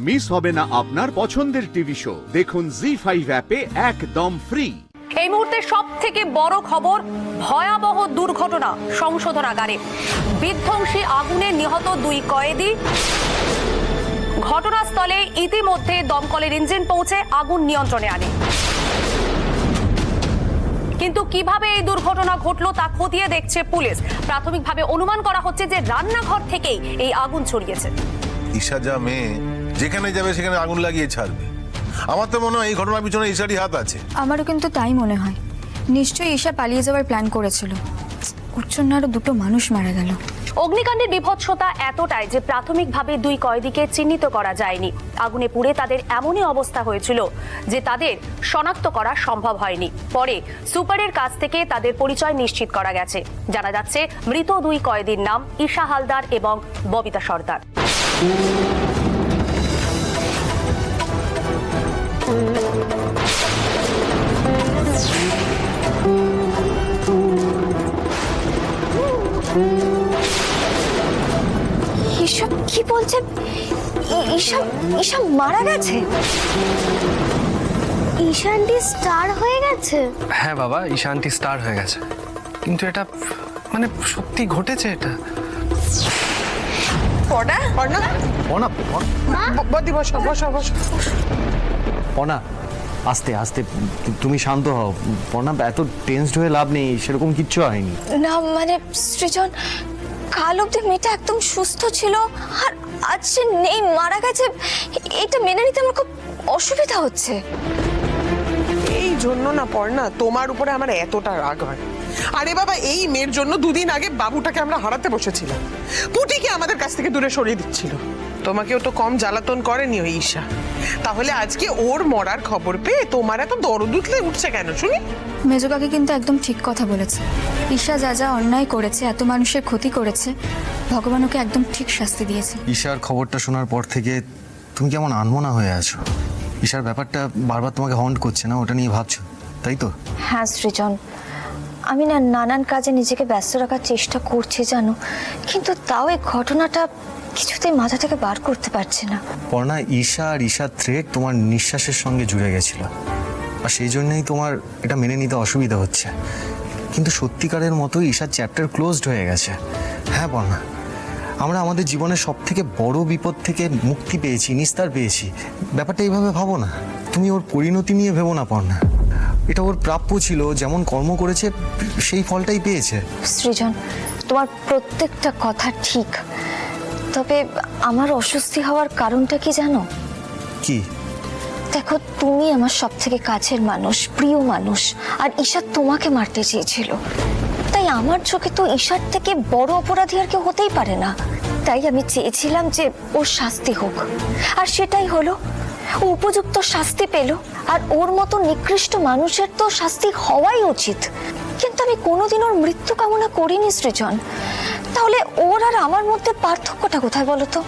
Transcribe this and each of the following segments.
Miss হবে না আপনার পছন্দের টিভি শো। দেখুন জি5 অ্যাপে একদম ফ্রি। এই মুহূর্তে সব থেকে বড় খবর, ভয়াবহ দুর্ঘটনা সংশোধনাগারে। বিধ্বংসী আগুনে নিহত 2 কয়েদি। ঘটনাস্থলে ইতিমধ্যে দমকলের ইঞ্জিন পৌঁছে আগুন নিয়ন্ত্রণে আনে। কিন্তু কিভাবে এই দুর্ঘটনা ঘটলো তা খতিয়ে দেখছে পুলিশ। প্রাথমিকভাবে অনুমান করা হচ্ছে যে রান্নাঘর থেকেই এই আগুন ছড়িয়েছে। ঈশা যা মেয়ে, যেখানে যাবে সেখানে আগুন লাগিয়ে ছাড়বে। আমার তো মনে হয় এই ঘটনার পিছনে ঈশারই হাত আছে। আমারও কিন্তু তাই মনে হয়। নিশ্চয়ই ঈশা পালিয়ে যাওয়ার প্ল্যান করেছিল। ওর জন্য আরো 2 মানুষ মারা গেল। অগ্নিকাণ্ডের বিভৎসতা এতটাই যে প্রাথমিকভাবে 2 কয়েদিকে চিহ্নিত করা যায়নি। আগুনে পুড়ে তাদের এমনই অবস্থা হয়েছিল যে তাদের শনাক্ত করা সম্ভব হয়নি। পরে সুপারের কাছ থেকে তাদের পরিচয় নিশ্চিত করা গেছে। জানা যাচ্ছে মৃত 2 কয়েদির নাম ঈশা হালদার এবং ববিতা সর্দার। ঈশা কি বলছে? ঈশা মারা গেছে? ঈশা আন্টি স্টার হয়ে গেছে? হ্যাঁ বাবা, ঈশা আন্টি স্টার হয়ে গেছে। কিন্তু এটা মানে সত্যি ঘটেছে এটা। পনা, আস্তে আস্তে, তুমি শান্ত হও। পনা, এত টেনসড হয়ে লাভ নেই, সেরকম কিচ্ছু হয়নি। না মানে সৃজন, কাল অব্দি মেয়েটা একদম সুস্থ ছিল, আর আজ সে নেই, মারা গেছে। এটা মেনে নিতে আমার খুব অসুবিধা হচ্ছে। এই জন্য না পড়না, তোমার উপরে আমার এতটা রাগ হয়। আরে বাবা, এই মেয়ের জন্য 2 দিন আগে বাবুটাকে আমরা হারাতে বসেছিলাম। পুটিকে আমাদের কাছ থেকে দূরে সরিয়ে দিচ্ছিল। তোমাকেও তো কম জ্বালাতন করেনি ওই ঈশা। তাহলে আজকে ওর মরার খবর পেয়ে তোমার এত দরদ উঠছে কেন শুনি? মেজকাকে কিন্তু একদম ঠিক কথা বলেছে। ঈশা যা যা অন্যায় করেছে, এত মানুষের ক্ষতি করেছে, ভগবান ওকে একদম ঠিক শাস্তি দিয়েছে। ঈশার খবরটা শোনার পর থেকে তুমি কেমন আনমনা হয়ে আছো। ঈশার ব্যাপারটা বারবার তোমাকে হন্ট করছে না? ওটা নিয়ে ভাবছো, তাই তো? হ্যাঁ সৃজন, আমি না নানান কাজে নিজেকে ব্যস্ত রাখার চেষ্টা করছি জানো, কিন্তু তাও এই ঘটনাটা কিছুতেই মাথা থেকে বার করতে পারছি না। পর্ণা, ঈশা আর ঈশার থ্রেট তোমার নিঃশ্বাসের সঙ্গে জুড়ে গেছিল, আর সেই জন্যই তোমার এটা মেনে নিতে অসুবিধা হচ্ছে। কিন্তু সত্যিকারের মতো ঈশার চ্যাপ্টার ক্লোজড হয়ে গেছে। হ্যাঁ পর্ণা, আমরা আমাদের জীবনের সব থেকে বড় বিপদ থেকে মুক্তি পেয়েছি, নিস্তার পেয়েছি। ব্যাপারটা এইভাবে ভাবো না। তুমি ওর পরিণতি নিয়ে ভেবো না পর্ণা। এটা ওর প্রাপ্য ছিল, যেমন কর্ম করেছে সেই ফলটাই পেয়েছে। সৃজন, তোমার প্রত্যেকটা কথা ঠিক, তবে আমার অস্বস্তি হওয়ার কারণটা কি জানো? কি? দেখো, তুমি আমার সব থেকে কাছের মানুষ, প্রিয় মানুষ, আর ঈশা তোমাকে মারতে চেয়েছিল। তাই আমার চোখে তো ঈশার থেকে বড় অপরাধী আর কেউ হতেই পারে না। তাই আমি চেয়েছিলাম যে ওর শাস্তি হোক, আর সেটাই হলো। ও উপযুক্ত শাস্তি পেল, আর ওর মতো নিকৃষ্ট মানুষের তো শাস্তি হওয়াই উচিত। কিন্তু আমি কোনোদিন ওর মৃত্যু কামনা করিনি সৃজন। তাহলে ওর আর আমার মধ্যে পার্থক্যটা কোথায় বলো তো?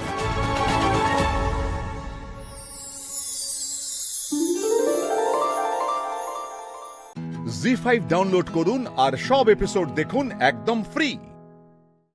জি5 ডাউনলোড করুন আর সব এপিসোড দেখুন একদম ফ্রি।